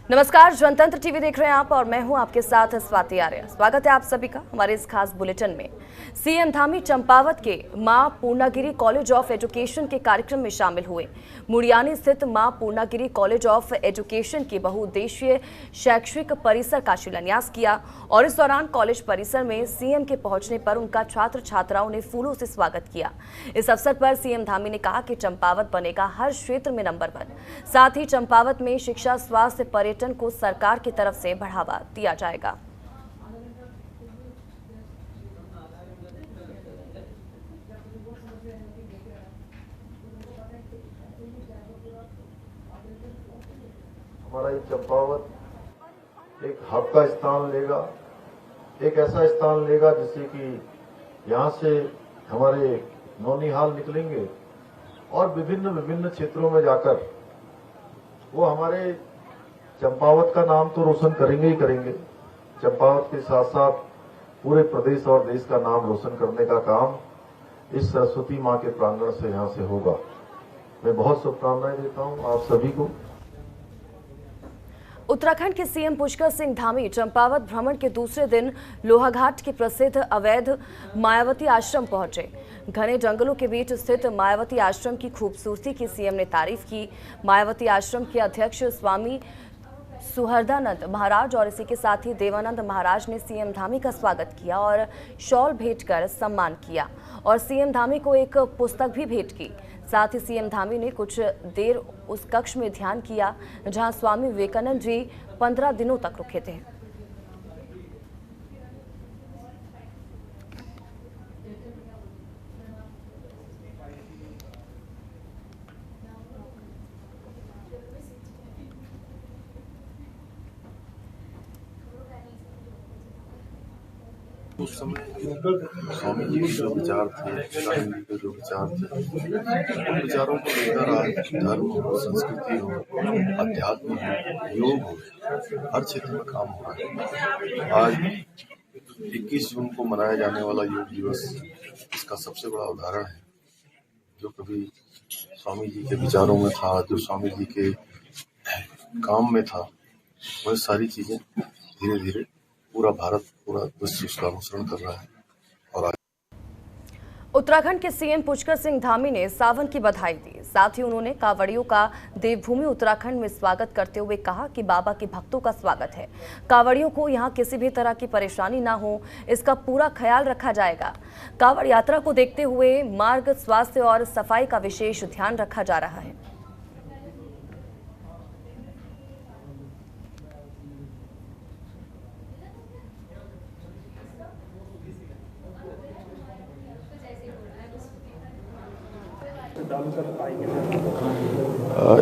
नमस्कार, जनतंत्र टीवी देख रहे हैं आप और मैं हूं आपके साथ स्वाति आर्य। स्वागत है आप सभी का हमारे इस खास बुलेटिन में। सीएम धामी चंपावत के मां पूर्णागिरी कॉलेज ऑफ एजुकेशन के कार्यक्रम में शामिल हुए। मुड़ियानी स्थित मां पूर्णागिरी कॉलेज ऑफ एजुकेशन के बहुउद्देशीय शैक्षिक परिसर का शिलान्यास किया और इस दौरान कॉलेज परिसर में सीएम के पहुंचने पर उनका छात्र छात्राओं ने फूलों से स्वागत किया। इस अवसर पर सीएम धामी ने कहा कि चंपावत बनेगा हर क्षेत्र में नंबर 1। साथ ही चंपावत में शिक्षा, स्वास्थ्य, पर्यटन को सरकार की तरफ से बढ़ावा दिया जाएगा। हमारा ये चंपावत एक हब का स्थान लेगा, एक ऐसा स्थान लेगा जिससे कि यहाँ से हमारे नौनिहाल निकलेंगे और विभिन्न क्षेत्रों में जाकर वो हमारे चंपावत का नाम तो रोशन करेंगे ही करेंगे। चंपावत के साथ साथ पूरे प्रदेश और देश का नाम रोशन करने का काम इस सरस्वती मां के प्रांगण से यहाँ से होगा। मैं बहुत शुभकामनाएं देता हूँ आप सभी को। उत्तराखंड के सीएम पुष्कर सिंह धामी चंपावत भ्रमण के दूसरे दिन लोहाघाट के प्रसिद्ध अवैध मायावती आश्रम पहुंचे। घने जंगलों के बीच स्थित मायावती आश्रम की खूबसूरती की सीएम ने तारीफ की। मायावती आश्रम के अध्यक्ष स्वामी सुहृदानंद महाराज और इसी के साथ ही देवानंद महाराज ने सीएम धामी का स्वागत किया और शॉल भेंट कर सम्मान किया और सीएम धामी को एक पुस्तक भी भेंट की। साथ ही सीएम धामी ने कुछ देर उस कक्ष में ध्यान किया जहां स्वामी विवेकानंद जी 15 दिनों तक रुके थे। उस समय स्वामी जी के जो विचार थे, गांधी जी के जो विचार थे, उन विचारों को लेकर आज धर्म हो, संस्कृति हो, अध्यात्म हो, योग हो, हर क्षेत्र में काम हो रहा है। आज 21 जून को मनाया जाने वाला योग दिवस इसका सबसे बड़ा उदाहरण है। जो कभी स्वामी जी के विचारों में था, जो स्वामी जी के काम में था, वह सारी चीजें धीरे धीरे पूरा भारत, पूरा विश्व उसका अनुसरण कर रहा है। और उत्तराखंड के सीएम पुष्कर सिंह धामी ने सावन की बधाई दी। साथ ही उन्होंने कांवड़ियों का देवभूमि उत्तराखंड में स्वागत करते हुए कहा कि बाबा के भक्तों का स्वागत है। कांवड़ियों को यहां किसी भी तरह की परेशानी ना हो, इसका पूरा ख्याल रखा जाएगा। कांवड़ यात्रा को देखते हुए मार्ग, स्वास्थ्य और सफाई का विशेष ध्यान रखा जा रहा है।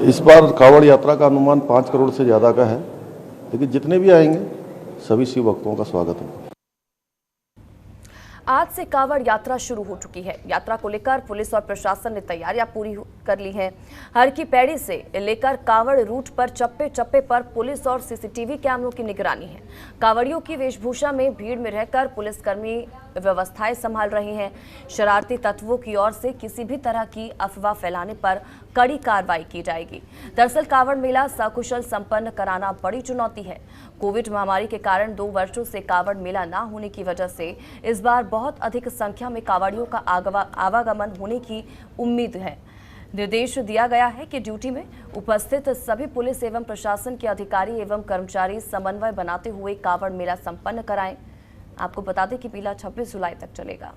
इस बार कांवड़ यात्रा का अनुमान 5 करोड़ से ज्यादा का है, लेकिन जितने भी आएंगे सभी शिव भक्तों का स्वागत है। आज से कांवड़ यात्रा शुरू हो चुकी है। यात्रा को लेकर पुलिस और प्रशासन ने तैयारियां पूरी कर ली हैं। हर की पैड़ी से लेकर कांवड़ रूट पर चप्पे चप्पे पर पुलिस और सीसीटीवी कैमरों की निगरानी है। कांवड़ियों की वेशभूषा में भीड़ में रहकर पुलिसकर्मी व्यवस्थाएं संभाल रहे हैं। शरारती तत्वों की ओर से किसी भी तरह की अफवाह फैलाने पर कड़ी कार्रवाई की जाएगी। दरअसल कांवड़ मेला सकुशल संपन्न कराना बड़ी चुनौती है। कोविड महामारी के कारण 2 वर्षों से कांवड़ मेला न होने की वजह से इस बार बहुत अधिक संख्या में कांवड़ियों का आवागमन होने की उम्मीद है। निर्देश दिया गया है कि ड्यूटी में उपस्थित सभी पुलिस एवं प्रशासन के अधिकारी एवं कर्मचारी समन्वय बनाते हुए कांवड़ मेला संपन्न कराएं। आपको बता दें कि मेला 26 जुलाई तक चलेगा।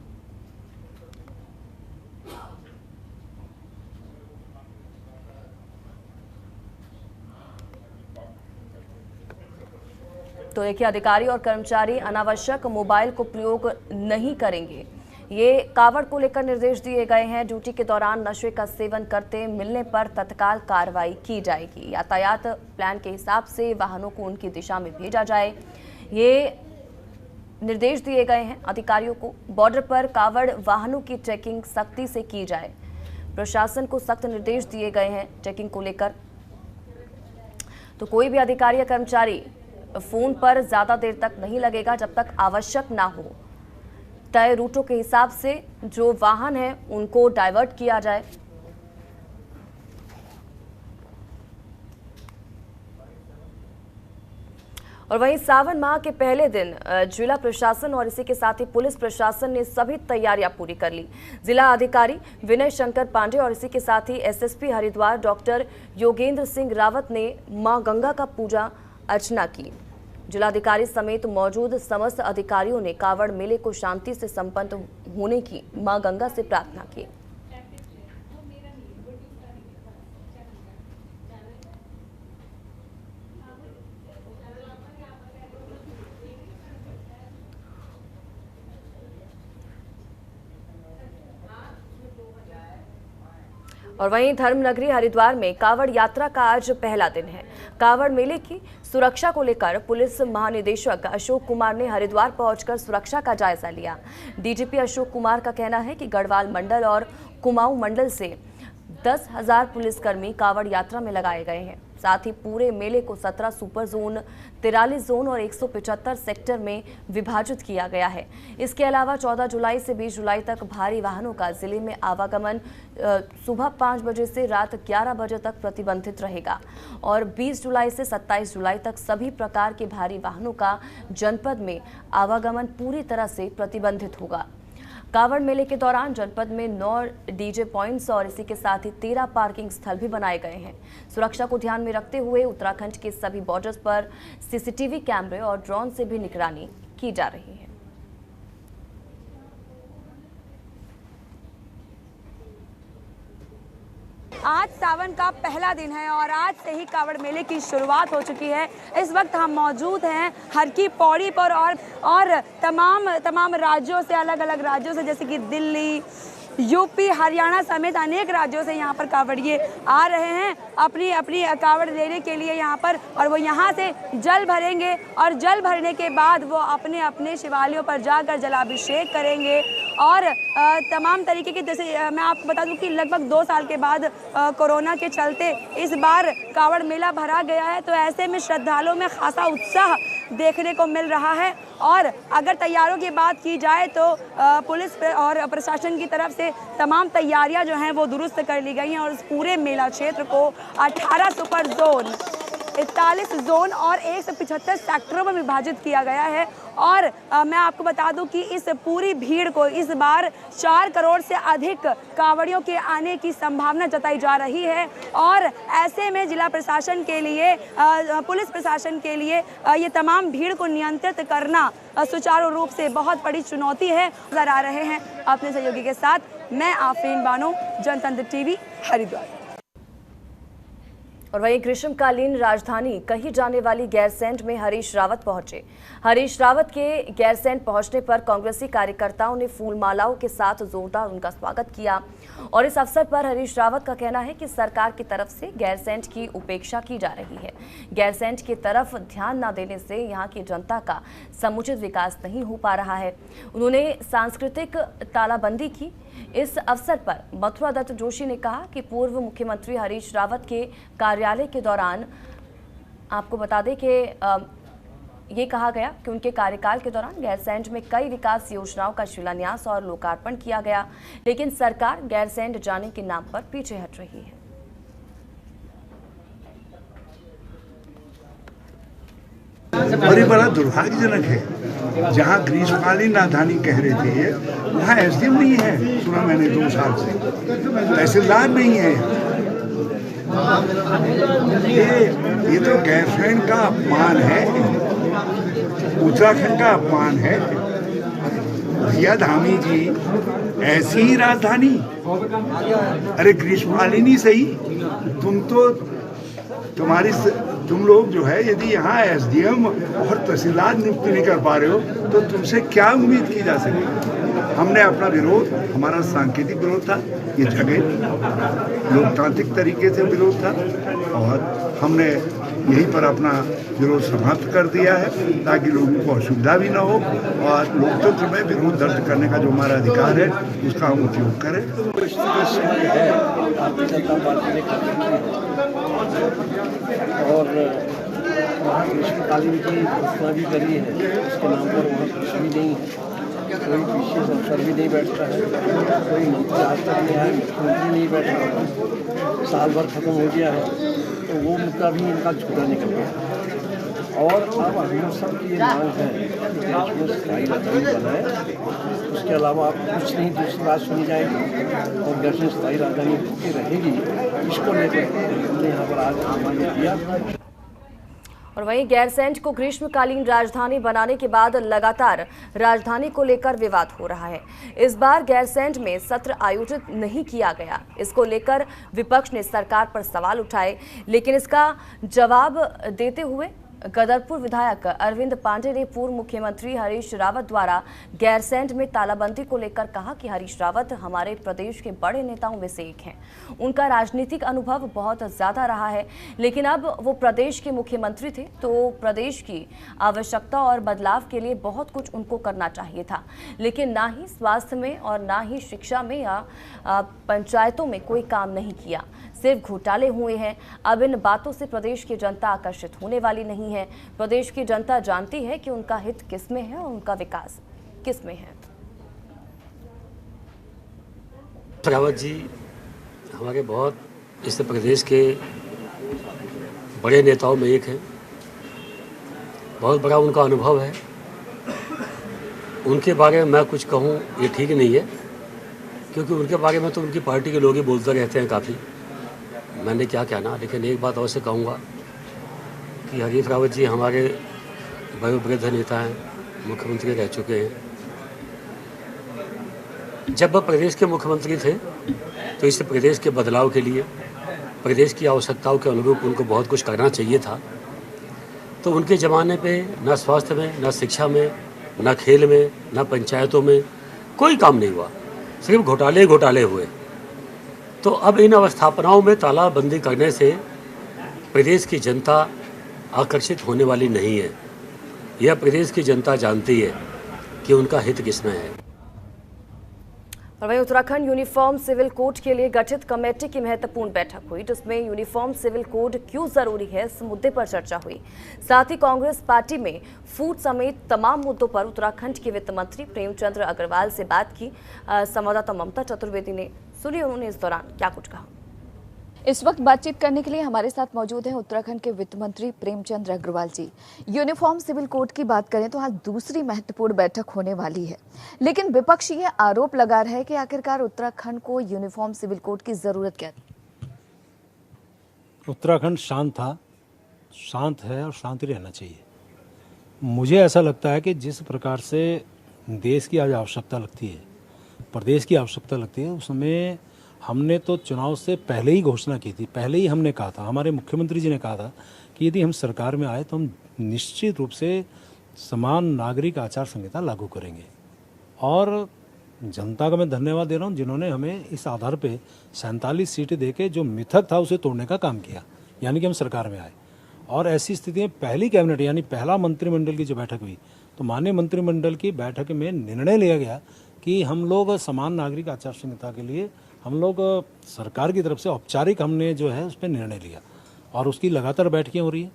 तो देखिए, अधिकारी और कर्मचारी अनावश्यक मोबाइल को प्रयोग नहीं करेंगे। ये कांवड़ को लेकर निर्देश दिए गए हैं। ड्यूटी के दौरान नशे का सेवन करते मिलने पर तत्काल कार्रवाई की जाएगी। यातायात प्लान के हिसाब से वाहनों को उनकी दिशा में भेजा जाए, ये निर्देश दिए गए हैं अधिकारियों को। बॉर्डर पर कांवड़ वाहनों की चेकिंग सख्ती से की जाए। प्रशासन को सख्त निर्देश दिए गए हैं चेकिंग को लेकर। तो कोई भी अधिकारी या कर्मचारी फोन पर ज्यादा देर तक नहीं लगेगा जब तक आवश्यक ना हो। तय रूटों के हिसाब से जो वाहन है उनको डाइवर्ट किया जाए। और वहीं सावन माह के पहले दिन जिला प्रशासन और इसी के साथ ही पुलिस प्रशासन ने सभी तैयारियां पूरी कर ली। जिला अधिकारी विनय शंकर पांडे और इसी के साथ ही एसएसपी हरिद्वार डॉक्टर योगेंद्र सिंह रावत ने मां गंगा का पूजा अर्चना की। जिलाधिकारी समेत मौजूद समस्त अधिकारियों ने कावड़ मेले को शांति से संपन्न होने की मां गंगा से प्रार्थना की। और वहीं धर्मनगरी हरिद्वार में कावड़ यात्रा का आज पहला दिन है। कावड़ मेले की सुरक्षा को लेकर पुलिस महानिदेशक अशोक कुमार ने हरिद्वार पहुंचकर सुरक्षा का जायजा लिया। डीजीपी अशोक कुमार का कहना है कि गढ़वाल मंडल और कुमाऊं मंडल से 10,000 पुलिसकर्मी कावड़ यात्रा में लगाए गए हैं। साथ ही पूरे मेले को 17 सुपर जोन, 43 जोन और 175 सेक्टर में विभाजित किया गया है। इसके अलावा 14 जुलाई से 20 जुलाई तक भारी वाहनों का जिले में आवागमन सुबह 5 बजे से रात 11 बजे तक प्रतिबंधित रहेगा और 20 जुलाई से 27 जुलाई तक सभी प्रकार के भारी वाहनों का जनपद में आवागमन पूरी तरह से प्रतिबंधित होगा। कावड़ मेले के दौरान जनपद में 9 डीजे पॉइंट्स और इसी के साथ ही 13 पार्किंग स्थल भी बनाए गए हैं। सुरक्षा को ध्यान में रखते हुए उत्तराखंड के सभी बॉर्डर्स पर सीसीटीवी कैमरे और ड्रोन से भी निगरानी की जा रही है। आज सावन का पहला दिन है और आज से ही कावड़ मेले की शुरुआत हो चुकी है। इस वक्त हम मौजूद हैं हर की पौड़ी पर और तमाम राज्यों से, अलग अलग राज्यों से, जैसे कि दिल्ली, यूपी, हरियाणा समेत अनेक राज्यों से यहाँ पर कावड़िए आ रहे हैं अपनी अपनी कावड़ लेने के लिए यहाँ पर, और वो यहाँ से जल भरेंगे और जल भरने के बाद वो अपने अपने शिवालयों पर जाकर जलाभिषेक करेंगे। और तमाम तरीके के, जैसे मैं आपको बता दूं कि लगभग 2 साल के बाद कोरोना के चलते इस बार कावड़ मेला भरा गया है, तो ऐसे में श्रद्धालुओं में खासा उत्साह देखने को मिल रहा है। और अगर तैयारियों की बात की जाए तो पुलिस और प्रशासन की तरफ से तमाम तैयारियां जो हैं वो दुरुस्त कर ली गई हैं और इस पूरे मेला क्षेत्र को 18 सुपर जोन, 41 जोन और 175 सेक्टरों में विभाजित किया गया है। और मैं आपको बता दूं कि इस पूरी भीड़ को इस बार 4 करोड़ से अधिक कावड़ियों के आने की संभावना जताई जा रही है। और ऐसे में जिला प्रशासन के लिए, पुलिस प्रशासन के लिए ये तमाम भीड़ को नियंत्रित करना सुचारू रूप से बहुत बड़ी चुनौती है। नजर आ रहे हैं अपने सहयोगी के साथ, मैं आफरीन बानो, जनतंत्र टीवी, हरिद्वार। और वहीं ग्रीष्मकालीन राजधानी कही जाने वाली गैरसैंण में हरीश रावत पहुंचे। हरीश रावत के गैरसैंण पहुंचने पर कांग्रेसी कार्यकर्ताओं ने फूलमालाओं के साथ जोरदार उनका स्वागत किया। और इस अवसर पर हरीश रावत का कहना है कि सरकार की तरफ से गैरसैंण की उपेक्षा की जा रही है। गैरसैंण की तरफ ध्यान न देने से यहाँ की जनता का समुचित विकास नहीं हो पा रहा है। उन्होंने सांस्कृतिक तालाबंदी की। इस अवसर पर मथुरा दत्त जोशी ने कहा कि पूर्व मुख्यमंत्री हरीश रावत के कार्यालय के दौरान, आपको बता दें कि ये कहा गया कि उनके कार्यकाल के दौरान गैरसैंण में कई विकास योजनाओं का शिलान्यास और लोकार्पण किया गया, लेकिन सरकार गैरसैंण जाने के नाम पर पीछे हट रही है। और ये बड़ा दुर्भाग्यजनक है, जहाँ ग्रीष्मकालीन राजधानी कह रही थी वहाँ एसडीएम नहीं है, सुना मैंने 2 साल से, तहसीलदार नहीं है। ये तो गैरसैंण का अपमान है, उत्तराखंड का अपमान है। भैया धामी जी, ऐसी ही राजधानी, अरे ग्रीष्मकालीन ही सही, तुम लोग जो है, यदि यहाँ एसडीएम और तहसीलदार नियुक्ति नहीं कर पा रहे हो तो तुमसे क्या उम्मीद की जा सकती। हमने अपना विरोध, हमारा सांकेतिक विरोध था, ये जगह लोकतांत्रिक तरीके से विरोध था और हमने यहीं पर अपना विरोध समाप्त कर दिया है ताकि लोगों को असुविधा भी ना हो और लोकतंत्र में विरोध दर्ज करने का जो हमारा अधिकार है उसका हम उपयोग करें। और वहाँ ग्रीष्मकालीन की घोषणा भी करी है, उसके नाम पर वहाँ कुछ भी नहीं है, कोई विशेष अफसर भी नहीं बैठता है, कोई मंत्री आज तक नहीं आया, मुख्यमंत्री नहीं बैठ रहा है, साल भर खत्म हो गया है, तो वो मुद्दा भी इनका छूटा निकल गया। और अब हम सब की ये मांग है कि देश में स्थायी राजधानी बनाए। उसके अलावा आप कुछ नहीं दूसरी बात सुनी जाएगी और देश में स्थायी राजधानी होती रहेगी। इसको लेकर हमने यहाँ पर आज आह्वान दिया। और वहीं गैरसैंण को ग्रीष्मकालीन राजधानी बनाने के बाद लगातार राजधानी को लेकर विवाद हो रहा है। इस बार गैरसैंण में सत्र आयोजित नहीं किया गया। इसको लेकर विपक्ष ने सरकार पर सवाल उठाए, लेकिन इसका जवाब देते हुए गदरपुर विधायक अरविंद पांडे ने पूर्व मुख्यमंत्री हरीश रावत द्वारा गैरसैंण में तालाबंदी को लेकर कहा कि हरीश रावत हमारे प्रदेश के बड़े नेताओं में से एक हैं। उनका राजनीतिक अनुभव बहुत ज़्यादा रहा है, लेकिन अब वो प्रदेश के मुख्यमंत्री थे तो प्रदेश की आवश्यकता और बदलाव के लिए बहुत कुछ उनको करना चाहिए था, लेकिन ना ही स्वास्थ्य में और ना ही शिक्षा में या पंचायतों में कोई काम नहीं किया, सिर्फ घोटाले हुए हैं। अब इन बातों से प्रदेश की जनता आकर्षित होने वाली नहीं है। प्रदेश की जनता जानती है कि उनका हित किस में है और उनका विकास किस में है। रावत जी हमारे बहुत इस प्रदेश के बड़े नेताओं में एक है। बहुत बड़ा उनका अनुभव है। उनके बारे में मैं कुछ कहूँ ये ठीक नहीं है, क्योंकि उनके बारे में तो उनकी पार्टी के लोग ही बोलते रहते हैं काफ़ी। मैंने क्या कहना, लेकिन एक बात अवश्य कहूँगा कि हरीश रावत जी हमारे वयोवृद्ध नेता हैं, मुख्यमंत्री रह चुके हैं। जब वह प्रदेश के मुख्यमंत्री थे तो इस प्रदेश के बदलाव के लिए, प्रदेश की आवश्यकताओं के अनुरूप उनको बहुत कुछ करना चाहिए था। तो उनके ज़माने पे न स्वास्थ्य में, न शिक्षा में, न खेल में, न पंचायतों में कोई काम नहीं हुआ, सिर्फ घोटाले हुए। तो अब इन अवस्थापनाओं में तालाबंदी करने से प्रदेश की जनता आकर्षित होने वाली नहीं है। यह प्रदेश की जनता जानती है कि उनका हित किसमें है। और वहीं उत्तराखंड यूनिफॉर्म सिविल कोड के लिए गठित कमेटी की महत्वपूर्ण बैठक हुई, जिसमें यूनिफॉर्म सिविल कोड क्यों जरूरी है इस मुद्दे पर चर्चा हुई। साथ ही कांग्रेस पार्टी में फूड समेत तमाम मुद्दों पर उत्तराखंड के वित्त मंत्री प्रेमचंद अग्रवाल से बात की। संवाददाता ममता चतुर्वेदी ने सुनिए उन्होंने इस दौरान क्या कुछ कहा। इस वक्त बातचीत करने के लिए हमारे साथ मौजूद हैं उत्तराखंड के वित्त मंत्री प्रेमचंद अग्रवाल जी। यूनिफॉर्म सिविल कोड की बात करें तो आज दूसरी महत्वपूर्ण बैठक होने वाली है, लेकिन विपक्ष ये आरोप लगा रहा है कि आखिरकार उत्तराखंड को यूनिफॉर्म सिविल कोड की जरूरत क्या थी। उत्तराखंड शांत था, शांत है और शांति रहना चाहिए। मुझे ऐसा लगता है कि जिस प्रकार से देश की आज आवश्यकता लगती है, प्रदेश की आवश्यकता लगती है, उसमें हमने तो चुनाव से पहले ही घोषणा की थी। पहले ही हमने कहा था, हमारे मुख्यमंत्री जी ने कहा था कि यदि हम सरकार में आए तो हम निश्चित रूप से समान नागरिक आचार संहिता लागू करेंगे। और जनता का मैं धन्यवाद दे रहा हूँ जिन्होंने हमें इस आधार पे 47 सीटें देके जो मिथक था उसे तोड़ने का काम किया, यानी कि हम सरकार में आए। और ऐसी स्थिति में पहली कैबिनेट यानी पहला मंत्रिमंडल की जो बैठक हुई तो माननीय मंत्रिमंडल की बैठक में निर्णय लिया गया कि हम लोग समान नागरिक आचार संहिता के लिए हम लोग सरकार की तरफ से औपचारिक हमने जो है उस पर निर्णय लिया और उसकी लगातार बैठकें हो रही हैं।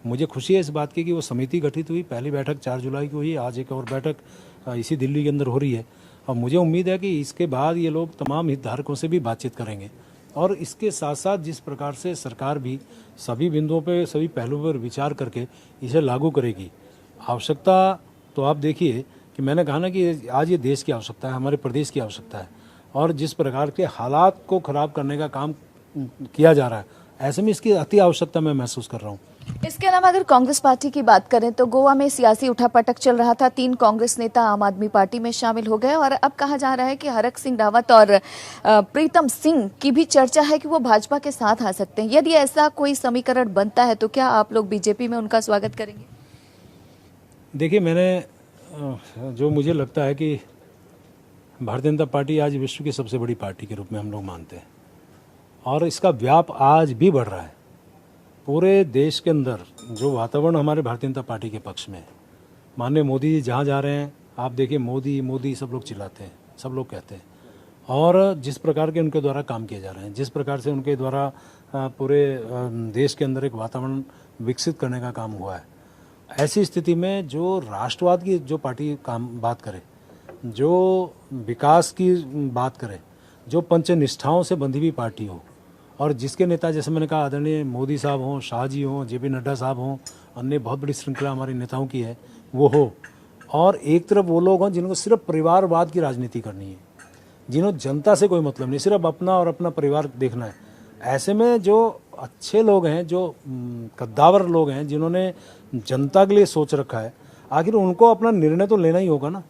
मुझे खुशी है इस बात की कि वो समिति गठित हुई। पहली बैठक 4 जुलाई को हुई, आज एक और बैठक इसी दिल्ली के अंदर हो रही है और मुझे उम्मीद है कि इसके बाद ये लोग तमाम हितधारकों से भी बातचीत करेंगे और इसके साथ साथ जिस प्रकार से सरकार भी सभी बिंदुओं पर, सभी पहलुओं पर विचार करके इसे लागू करेगी। आवश्यकता तो आप देखिए कि मैंने कहा ना कि आज ये देश की आवश्यकता है, हमारे प्रदेश की आवश्यकता है और जिस प्रकार के हालात को खराब करने का काम किया जा रहा है, ऐसे में इसकी अति आवश्यकता मैं महसूस कर रहा हूँ। इसके अलावा अगर कांग्रेस पार्टी की बात करें तो गोवा में सियासी उठापटक चल रहा था। 3 कांग्रेस नेता आम आदमी पार्टी में शामिल हो गए और अब कहा जा रहा है कि हरक सिंह रावत और प्रीतम सिंह की भी चर्चा है कि वो भाजपा के साथ आ सकते हैं। यदि ऐसा कोई समीकरण बनता है तो क्या आप लोग बीजेपी में उनका स्वागत करेंगे? देखिए, मैंने जो मुझे लगता है कि भारतीय जनता पार्टी आज विश्व की सबसे बड़ी पार्टी के रूप में हम लोग मानते हैं और इसका व्याप आज भी बढ़ रहा है। पूरे देश के अंदर जो वातावरण हमारे भारतीय जनता पार्टी के पक्ष में है, माननीय मोदी जी जहाँ जा रहे हैं आप देखिए मोदी मोदी सब लोग चिल्लाते हैं, सब लोग कहते हैं और जिस प्रकार के उनके द्वारा काम किए जा रहे हैं, जिस प्रकार से उनके द्वारा पूरे देश के अंदर एक वातावरण विकसित करने का काम हुआ है, ऐसी स्थिति में जो राष्ट्रवाद की जो पार्टी बात करे, जो विकास की बात करे, जो पंचनिष्ठाओं से बंधी हुई पार्टी हो और जिसके नेता जैसे मैंने कहा आदरणीय मोदी साहब हों, शाह जी हों, जेपी नड्डा साहब हों अन्य बहुत बड़ी श्रृंखला हमारे नेताओं की है वो हो, और एक तरफ वो लोग हों जिनको सिर्फ परिवारवाद की राजनीति करनी है, जिन्होंने जनता से कोई मतलब नहीं, सिर्फ अपना और अपना परिवार देखना है। ऐसे में जो अच्छे लोग हैं, जो कद्दावर लोग हैं, जिन्होंने जनता के लिए सोच रखा है, आखिर उनको अपना निर्णय तो लेना ही होगा ना।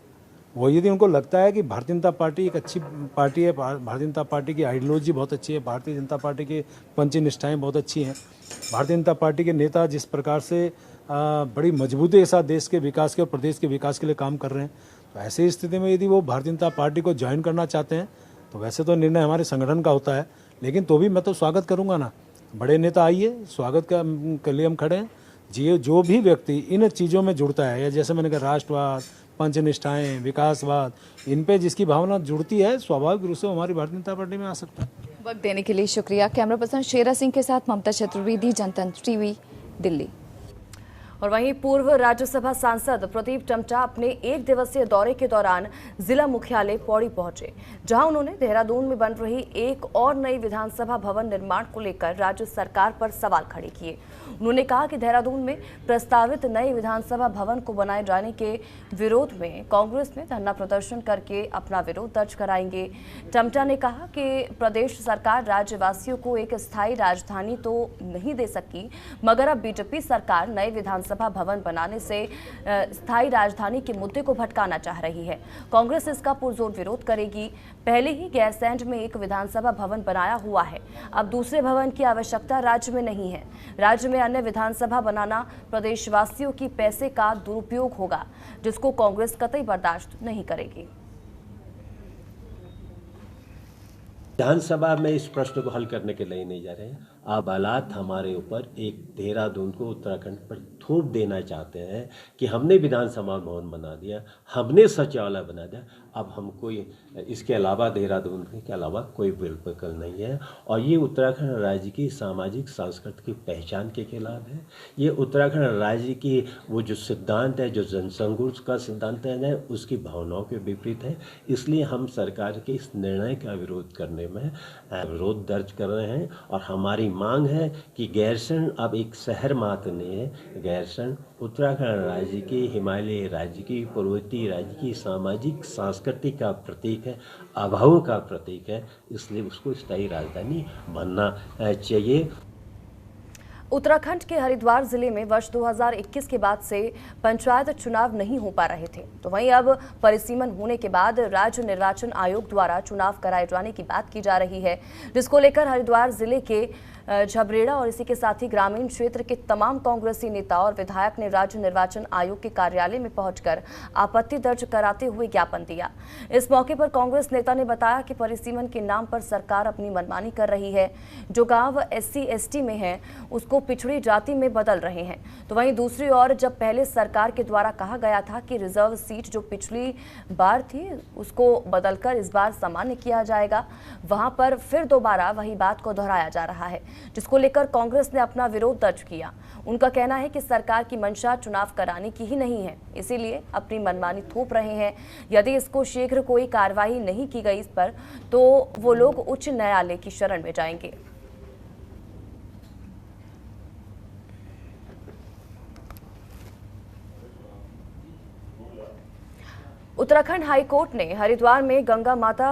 वो यदि उनको लगता है कि भारतीय जनता पार्टी एक अच्छी पार्टी है, भारतीय जनता पार्टी की आइडियोलॉजी बहुत अच्छी है, भारतीय जनता पार्टी की पंचनिष्ठाएं बहुत अच्छी हैं, भारतीय जनता पार्टी के नेता जिस प्रकार से बड़ी मजबूती के साथ देश के विकास के और प्रदेश के विकास के लिए काम कर रहे हैं, तो ऐसी स्थिति में यदि वो भारतीय जनता पार्टी को ज्वाइन करना चाहते हैं तो वैसे तो निर्णय हमारे संगठन का होता है, लेकिन तो भी मैं तो स्वागत करूंगा ना। बड़े नेता आइए, स्वागत के लिए हम खड़े हैं। जो भी व्यक्ति इन चीज़ों में जुड़ता है, या जैसे मैंने कहा राष्ट्रवाद, पंचनिष्ठाएं, विकासवाद, इन पे जिसकी भावना जुड़ती है, स्वाभाविक रूप से हमारी भारतीय जनता पार्टी में आ सकता है। वक्त देने के लिए शुक्रिया। कैमरा पर्सन शेरा सिंह के साथ ममता चतुर्वेदी, जनतंत्र टीवी, दिल्ली। और वहीं पूर्व राज्यसभा सांसद प्रदीप टमटा अपने एक दिवसीय दौरे के दौरान जिला मुख्यालय पौड़ी पहुंचे, जहां उन्होंने देहरादून में बन रही एक और नई विधानसभा भवन निर्माण को लेकर राज्य सरकार पर सवाल खड़े किए। उन्होंने कहा कि देहरादून में प्रस्तावित नए विधानसभा भवन को बनाए जाने के विरोध में कांग्रेस ने धरना प्रदर्शन करके अपना विरोध दर्ज कराएंगे। टमटा ने कहा कि प्रदेश सरकार राज्यवासियों को एक स्थायी राजधानी तो नहीं दे सकी, मगर अब बीजेपी सरकार नए विधानसभा भवन बनाने से स्थायी राजधानी के मुद्दे को भटकाना चाह रही है। कांग्रेस इसका पुरजोर विरोध करेगी। पहले ही गैरसैंण में एक विधानसभा भवन बनाया हुआ है, अब दूसरे भवन की आवश्यकता राज्य में नहीं है। राज्य में अन्य विधानसभा बनाना प्रदेशवासियों की पैसे का दुरुपयोग होगा, जिसको कांग्रेस कतई बर्दाश्त नहीं करेगी। विधानसभा में इस प्रश्न को हल करने के लिए नहीं जा रहे हैं। आप हालात हमारे ऊपर एक देहरादून को उत्तराखंड पर थोप देना चाहते हैं कि हमने विधानसभा भवन बना दिया, हमने सचिवालय बना दिया, अब हम कोई इसके अलावा देहरादून के अलावा कोई विकल्प नहीं है। और ये उत्तराखंड राज्य की सामाजिक सांस्कृतिक पहचान के खिलाफ है। ये उत्तराखंड राज्य की वो जो सिद्धांत है, जो जनसंघर्ष का सिद्धांत है, उसकी भावनाओं के विपरीत है। इसलिए हम सरकार के इस निर्णय का विरोध करने में विरोध दर्ज कर रहे हैं। और हमारी मांग है कि गैरसैंण अब एक शहर मात्र नहीं है। गैरसैंण उत्तराखंड राज्य की, हिमालय राज्य की, पूर्वोत्तर राज्य की सामाजिक सांस्कृतिक का प्रतीक है, अभावों का प्रतीक है। इसलिए उसको स्थायी राजधानी बनना चाहिए। उत्तराखंड के हरिद्वार जिले में वर्ष 2021 के बाद से पंचायत चुनाव नहीं हो पा रहे थे, तो वहीं अब परिसीमन होने के बाद राज्य निर्वाचन आयोग द्वारा चुनाव कराए जाने की बात की जा रही है, जिसको लेकर हरिद्वार जिले के झबरेड़ा और इसी के साथ ही ग्रामीण क्षेत्र के तमाम कांग्रेसी नेता और विधायक ने राज्य निर्वाचन आयोग के कार्यालय में पहुंचकर आपत्ति दर्ज कराते हुए ज्ञापन दिया। इस मौके पर कांग्रेस नेता ने बताया कि परिसीमन के नाम पर सरकार अपनी मनमानी कर रही है। जो गांव SC/ST में है उसको पिछड़ी जाति में बदल रहे हैं। तो वहीं दूसरी ओर जब पहले सरकार के द्वारा कहा गया था कि रिजर्व सीट जो पिछली बार थी उसको बदलकर इस बार सामान्य किया जाएगा, वहां पर फिर दोबारा वही बात को दोहराया जा रहा है, जिसको लेकर कांग्रेस ने अपना विरोध दर्ज किया। उनका कहना है कि सरकार की मंशा चुनाव कराने की ही नहीं है, इसीलिए अपनी मनमानी थोप रहे हैं। यदि इसको शीघ्र कोई कार्रवाई नहीं की गई इस पर, तो वो लोग उच्च न्यायालय की शरण में जाएंगे। उत्तराखंड हाईकोर्ट ने हरिद्वार में गंगा माता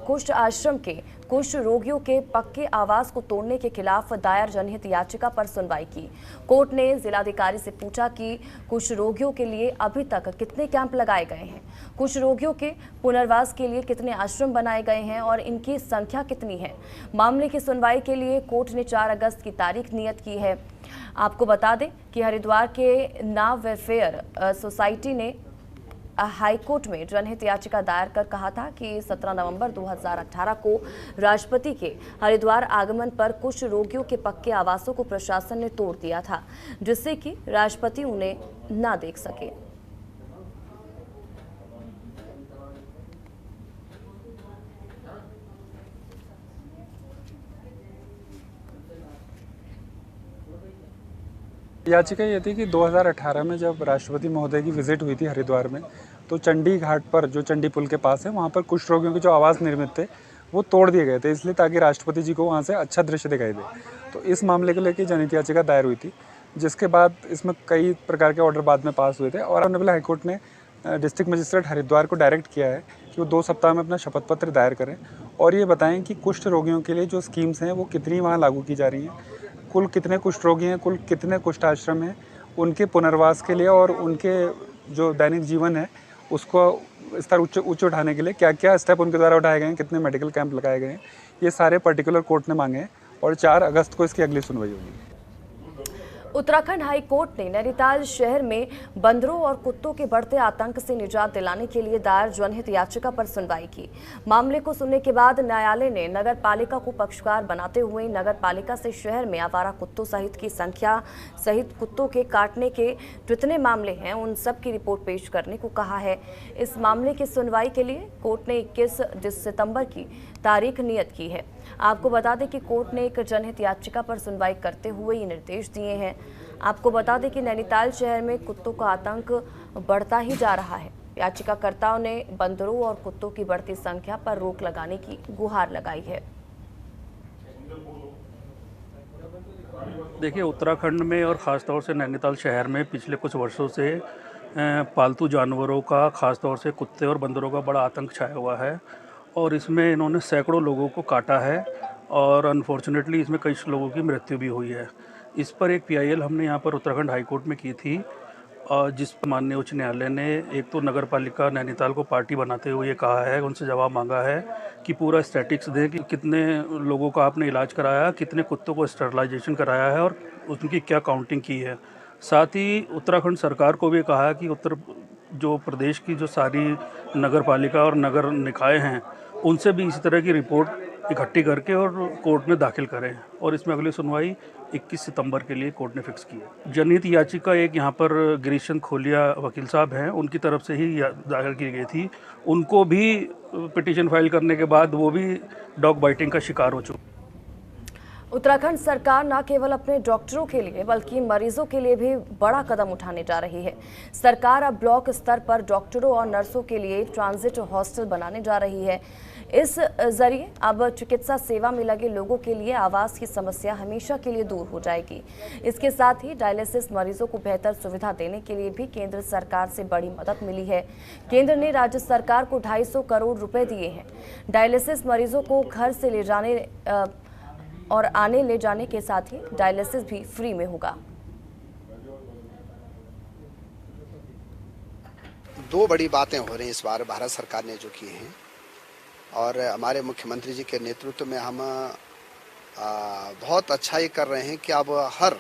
कुष्ठ आश्रम के कुष्ठ रोगियों के पक्के आवास को तोड़ने के खिलाफ दायर जनहित याचिका पर सुनवाई की। कोर्ट ने जिलाधिकारी से पूछा कि कुष्ठ रोगियों के लिए अभी तक कितने कैंप लगाए गए हैं, कुष्ठ रोगियों के पुनर्वास के लिए कितने आश्रम बनाए गए हैं और इनकी संख्या कितनी है। मामले की सुनवाई के लिए कोर्ट ने 4 अगस्त की तारीख नियत की है। आपको बता दें कि हरिद्वार के नाव वेलफेयर सोसाइटी ने हाईकोर्ट में जनहित याचिका दायर कर कहा था कि 17 नवंबर 2018 को राष्ट्रपति के हरिद्वार आगमन पर कुष्ठ रोगियों के पक्के आवासों को प्रशासन ने तोड़ दिया था, जिससे कि राष्ट्रपति उन्हें ना देख सके। याचिका ये थी कि 2018 में जब राष्ट्रपति महोदय की विजिट हुई थी हरिद्वार में, तो चंडी घाट पर जो चंडी पुल के पास है वहाँ पर कुष्ठ रोगियों के जो आवास निर्मित थे वो तोड़ दिए गए थे, इसलिए ताकि राष्ट्रपति जी को वहाँ से अच्छा दृश्य दिखाई दे। तो इस मामले को लेकर जनहित याचिका दायर हुई थी। जिसके बाद इसमें कई प्रकार के ऑर्डर बाद में पास हुए थे और ऑनरेबल हाईकोर्ट ने डिस्ट्रिक्ट मजिस्ट्रेट हरिद्वार को डायरेक्ट किया है कि वो 2 सप्ताह में अपना शपथ पत्र दायर करें और ये बताएं कि कुष्ठ रोगियों के लिए जो स्कीम्स हैं वो कितनी वहाँ लागू की जा रही हैं, कुल कितने कुष्ठ रोगी हैं, कुल कितने कुष्ठ आश्रम हैं, उनके पुनर्वास के लिए और उनके जो दैनिक जीवन है उसको स्तर उच्च उठाने के लिए क्या क्या स्टेप उनके द्वारा उठाए गए हैं, कितने मेडिकल कैंप लगाए गए हैं, ये सारे पर्टिकुलर कोर्ट ने मांगे हैं और 4 अगस्त को इसकी अगली सुनवाई होगी। उत्तराखंड हाई कोर्ट ने नैनीताल शहर में बंदरों और कुत्तों के बढ़ते आतंक से निजात दिलाने के लिए दायर जनहित याचिका पर सुनवाई की। मामले को सुनने के बाद न्यायालय ने नगर पालिका को पक्षकार बनाते हुए नगर पालिका से शहर में आवारा कुत्तों सहित की संख्या सहित कुत्तों के काटने के जितने मामले हैं उन सब की रिपोर्ट पेश करने को कहा है। इस मामले की सुनवाई के लिए कोर्ट ने 21 सितंबर की तारीख नियत की है। आपको बता दें कि कोर्ट ने एक जनहित याचिका पर सुनवाई करते हुए ये निर्देश दिए हैं। आपको बता दें कि नैनीताल शहर में कुत्तों का आतंक बढ़ता ही जा रहा है। याचिकाकर्ताओं ने बंदरों और कुत्तों की बढ़ती संख्या पर रोक लगाने की गुहार लगाई है। देखिए, उत्तराखंड में और ख़ासतौर से नैनीताल शहर में पिछले कुछ वर्षों से पालतू जानवरों का, ख़ासतौर से कुत्ते और बंदरों का बड़ा आतंक छाया हुआ है और इसमें इन्होंने सैकड़ों लोगों को काटा है और अनफॉर्चुनेटली इसमें कई लोगों की मृत्यु भी हुई है। इस पर एक PIL हमने यहाँ पर उत्तराखंड हाई कोर्ट में की थी और जिस पर माननीय उच्च न्यायालय ने एक तो नगर पालिका नैनीताल को पार्टी बनाते हुए ये कहा है, उनसे जवाब मांगा है कि पूरा स्टैटिक्स दें कि कितने लोगों का आपने इलाज कराया, कितने कुत्तों को स्टरलाइजेशन कराया है और उनकी क्या काउंटिंग की है। साथ ही उत्तराखंड सरकार को भी कहा है कि जो प्रदेश की जो सारी नगर पालिका और नगर निकाय हैं उनसे भी इसी तरह की रिपोर्ट इकट्ठी करके और कोर्ट में दाखिल करें और इसमें अगली सुनवाई 21 सितंबर के लिए कोर्ट ने फिक्स की है। जनहित याचिका एक यहाँ पर गिरीशन खोलिया वकील साहब हैं, उनकी तरफ से ही दायर की गई थी। उनको भी पिटीशन फाइल करने के बाद वो भी डॉग बाइटिंग का शिकार हो चुके। उत्तराखंड सरकार न केवल अपने डॉक्टरों के लिए बल्कि मरीजों के लिए भी बड़ा कदम उठाने जा रही है। सरकार अब ब्लॉक स्तर पर डॉक्टरों और नर्सों के लिए ट्रांजिट हॉस्टल बनाने जा रही है। इस जरिए अब चिकित्सा सेवा में लगे लोगों के लिए आवास की समस्या हमेशा के लिए दूर हो जाएगी। इसके साथ ही डायलिसिस मरीजों को बेहतर सुविधा देने के लिए भी केंद्र सरकार से बड़ी मदद मिली है। केंद्र ने राज्य सरकार को 250 करोड़ रुपए दिए हैं। डायलिसिस मरीजों को घर से ले जाने और आने ले जाने के साथ ही डायलिसिस भी फ्री में होगा। 2 बड़ी बातें हो रही हैं इस बार भारत सरकार ने जो की हैं और हमारे मुख्यमंत्री जी के नेतृत्व में हम बहुत अच्छा ये कर रहे हैं कि अब हर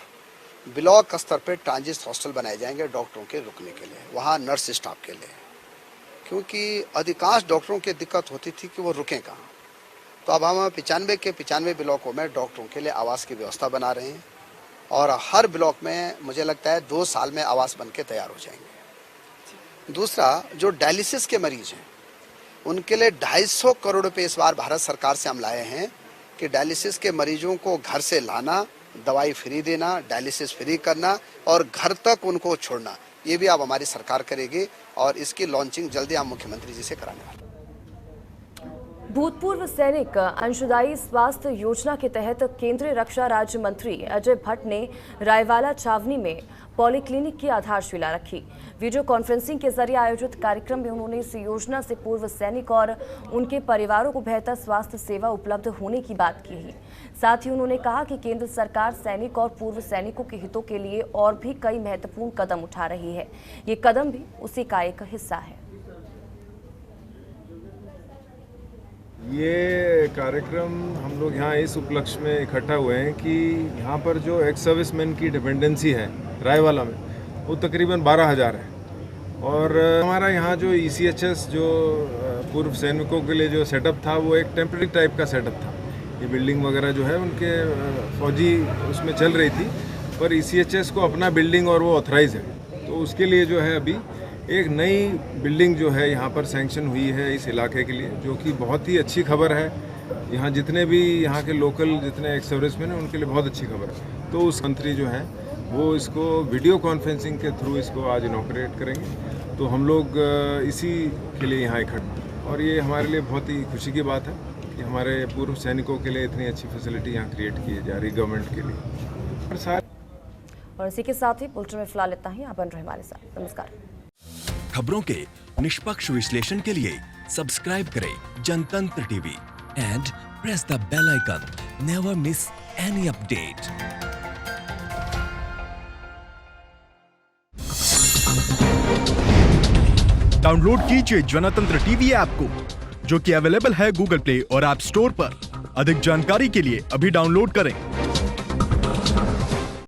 ब्लॉक स्तर पे ट्रांजिट हॉस्टल बनाए जाएंगे डॉक्टरों के रुकने के लिए, वहाँ नर्स स्टाफ के लिए, क्योंकि अधिकांश डॉक्टरों की दिक्कत होती थी कि वो रुकें कहाँ। तो अब हम 95 के 95 ब्लॉकों में डॉक्टरों के लिए आवास की व्यवस्था बना रहे हैं और हर ब्लॉक में मुझे लगता है 2 साल में आवास बन के तैयार हो जाएंगे। दूसरा, जो डायलिसिस के मरीज हैं उनके लिए 250 करोड़ रुपए इस बार भारत सरकार से हम लाए हैं कि डायलिसिस के मरीजों को घर से लाना, दवाई फ्री देना, डायलिसिस फ्री करना और घर तक उनको छोड़ना, ये भी अब हमारी सरकार करेगी और इसकी लॉन्चिंग जल्दी हम मुख्यमंत्री जी से कराने वाले। भूतपूर्व सैनिक अंशदायी स्वास्थ्य योजना के तहत केंद्रीय रक्षा राज्य मंत्री अजय भट्ट ने रायवाला छावनी में पॉलीक्लिनिक की आधारशिला रखी। वीडियो कॉन्फ्रेंसिंग के जरिए आयोजित कार्यक्रम में उन्होंने इस योजना से पूर्व सैनिक और उनके परिवारों को बेहतर स्वास्थ्य सेवा उपलब्ध होने की बात की। साथ ही उन्होंने कहा कि केंद्र सरकार सैनिक और पूर्व सैनिकों के हितों के लिए और भी कई महत्वपूर्ण कदम उठा रही है। ये कदम भी उसी का एक हिस्सा है। ये कार्यक्रम हम लोग यहाँ इस उपलक्ष्य में इकट्ठा हुए हैं कि यहाँ पर जो एक्स सर्विसमैन की डिपेंडेंसी है रायवाला में वो तकरीबन 12,000 है और हमारा यहाँ जो ECHS जो पूर्व सैनिकों के लिए जो सेटअप था वो एक टेम्परेरी टाइप का सेटअप था। ये बिल्डिंग वगैरह जो है उनके फौजी उसमें चल रही थी पर ECHS को अपना बिल्डिंग और वो ऑथराइज है, तो उसके लिए जो है अभी एक नई बिल्डिंग जो है यहाँ पर सैंक्शन हुई है इस इलाके के लिए, जो कि बहुत ही अच्छी खबर है। यहाँ जितने भी यहाँ के लोकल जितने एक्स सर्विसमैन हैं उनके लिए बहुत अच्छी खबर है। तो उस मंत्री जो है वो इसको वीडियो कॉन्फ्रेंसिंग के थ्रू इसको आज इनॉग्रेट करेंगे। तो हम लोग इसी के लिए यहाँ इकट्ठा और ये हमारे लिए बहुत ही खुशी की बात है कि हमारे पूर्व सैनिकों के लिए इतनी अच्छी फैसिलिटी यहाँ क्रिएट की जा रही गवर्नमेंट के लिए। और और इसी के साथ ही बुलेटिन में फिलहाल इतना ही। आप बन रहे हमारे साथ। नमस्कार। खबरों के निष्पक्ष विश्लेषण के लिए सब्सक्राइब करें Jantantra TV and press the bell icon. Never miss any update. Download कीजिए जनतंत्र टीवी ऐप को, जो कि अवेलेबल है गूगल प्ले और ऐप स्टोर पर। अधिक जानकारी के लिए अभी डाउनलोड करें।